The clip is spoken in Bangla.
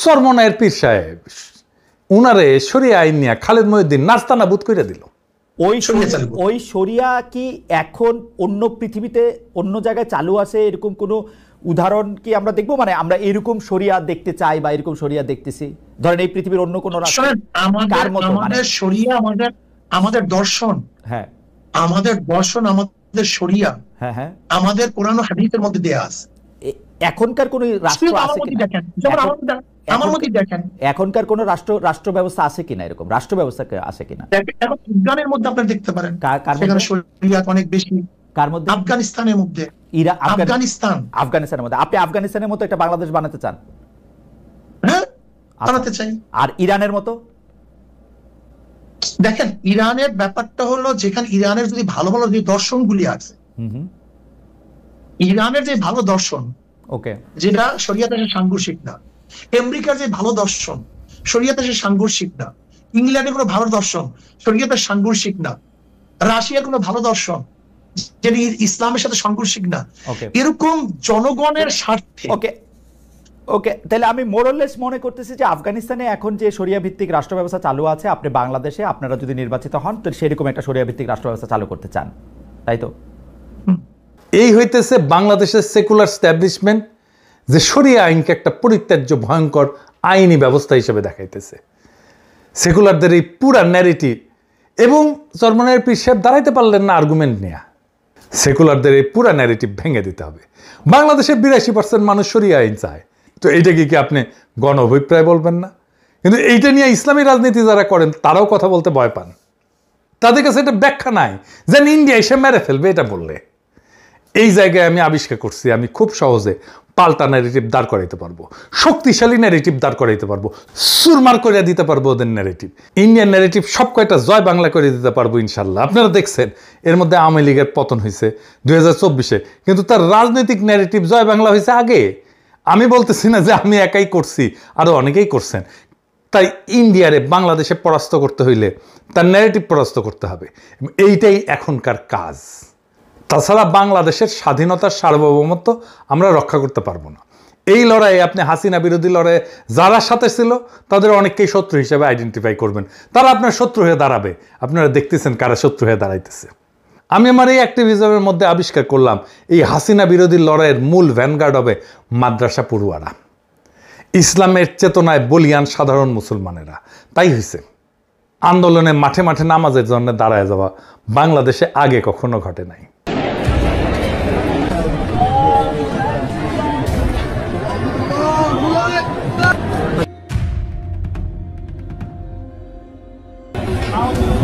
চরমনায়ের পীর সাহেব উনারে শরিয়া আইন নিয়ে খালেদ মহিউদ্দিন নাস্তানাবুদ করে দিল। ওই শরিয়া কি এখন অন্য পৃথিবীতে অন্য জায়গায় চালু আছে এরকম কোনো উদাহরণ কি আমরা দেখবো? মানে আমরা এরকম শরিয়া দেখতে চাই বা এরকম শরিয়া দেখতেছি, ধরেন এই পৃথিবীর অন্য কোনো রাষ্ট্র আমাদের শরিয়া আমাদের দর্শন, হ্যাঁ আমাদের দর্শন, আমাদের শরিয়া, হ্যাঁ হ্যাঁ আমাদের কোরআন ও হাদিসের মধ্যে দেয়া আছে। এখনকার কোন রাষ্ট্র আছে কিনা, আমার মতে দেখেন এখনকার কোন রাষ্ট্র ব্যবস্থা আছে কিনা, এরকম রাষ্ট্র ব্যবস্থা আছে কিনা? এখন আফগানের মধ্যে আপনি দেখতে পারেন সেখানে শরিয়া অনেক বেশি। কার মধ্যে? আফগানিস্তানের মধ্যে। আফগানিস্তানের মধ্যে। আপনি আফগানিস্তানের মতো একটা বাংলাদেশ বানাতে চান? হ্যাঁ, বানাতে চাই। আর ইরানের মতো? দেখেন ইরানের ব্যাপারটা হলো, যেখানে ইরানের যদি ভালো ভালো যে দর্শনগুলি আছে, ইরানের যে ভালো দর্শন, ওকে, যেটা শরিয়াতে সাংঘর্ষিক না। আমেরিকার যে ভালো দর্শন শরিয়াতে সাংঘর্ষিক না। ইংল্যান্ডের কোনো ভালো দর্শন শরিয়াতে সাংঘর্ষিক না। রাশিয়ার কোনো ভালো দর্শন যেটি ইসলামের সাথে সাংঘর্ষিক না। এরকম জনগণের স্বার্থে। ওকে ওকে, তাহলে আমি মোরলেস মনে করতেছি যে আফগানিস্তানে এখন যে শরিয়া ভিত্তিক রাষ্ট্র ব্যবস্থা চালু আছে, আপনি বাংলাদেশে আপনারা যদি নির্বাচিত হন তো সেরকম একটা শরিয়া ভিত্তিক রাষ্ট্র ব্যবস্থা চালু করতে চান, তাই তো? এই হইতেছে বাংলাদেশের সেকুলার স্ট্যাবলিশমেন্ট যে শরিয়া আইনকে একটা পরিত্যাজ্য ভয়ঙ্কর আইনি ব্যবস্থা হিসেবে দেখাইতেছে। সেকুলারদের এই পুরা ন্যারেটিভ, এবং চরমনায়ের পীর সাহেব দাঁড়াইতে পারলেন না আর্গুমেন্ট নিয়ে। সেকুলারদের এই পুরা ন্যারেটিভ ভেঙে দিতে হবে। বাংলাদেশের 82% মানুষ শরিয়া আইন চায়, তো এইটাকে কি আপনি গণ অভিপ্রায় বলবেন না? কিন্তু এইটা নিয়ে ইসলামী রাজনীতি যারা করেন তারাও কথা বলতে ভয় পান। তাদের কাছে এটা ব্যাখ্যা নাই, যেন ইন্ডিয়া এসে মেরে ফেলবে এটা বললে। এই জায়গায় আমি আবিষ্কার করছি আমি খুব সহজে পাল্টা ন্যারেটিভ দাঁড় করাইতে পারবো, শক্তিশালী ন্যারেটিভ দাঁড় করাইতে পারবো, সুরমার করে দিতে পারবো ওদের ন্যারেটিভ। ইন্ডিয়ান ন্যারেটিভ সব কয়টা জয় বাংলা করে দিতে পারবো ইনশাল্লাহ। আপনারা দেখছেন এর মধ্যে আওয়ামী লীগের পতন হয়েছে 2024-এ, কিন্তু তার রাজনৈতিক ন্যারেটিভ জয় বাংলা হয়েছে আগে। আমি বলতেছি না যে আমি একাই করছি, আরো অনেকেই করছেন। তাই ইন্ডিয়ারে বাংলাদেশে পরাস্ত করতে হইলে তার ন্যারেটিভ পরাস্ত করতে হবে, এইটাই এখনকার কাজ। তাছাড়া বাংলাদেশের স্বাধীনতার সার্বভৌমত্ব আমরা রক্ষা করতে পারবো না। এই লড়াইয়ে আপনি হাসিনা বিরোধী লড়াইয়ে যারা সাথে ছিল তাদের অনেককেই শত্রু হিসেবে আইডেন্টিফাই করবেন, তারা আপনার শত্রু হয়ে দাঁড়াবে। আপনারা দেখতেছেন কারা শত্রু হয়ে দাঁড়াইতেছে। আমি আমার এই অ্যাক্টিভিজমের মধ্যে আবিষ্কার করলাম এই হাসিনা বিরোধী লড়াইয়ের মূল ভ্যানগার্ড হবে মাদ্রাসা পড়ুয়ারা, ইসলামের চেতনায় বলিয়ান সাধারণ মুসলমানেরা। তাই হয়েছে আন্দোলনে মাঠে মাঠে নামাজের জন্য দাঁড়ায় যাওয়া বাংলাদেশে আগে কখনো ঘটে নাই। I'll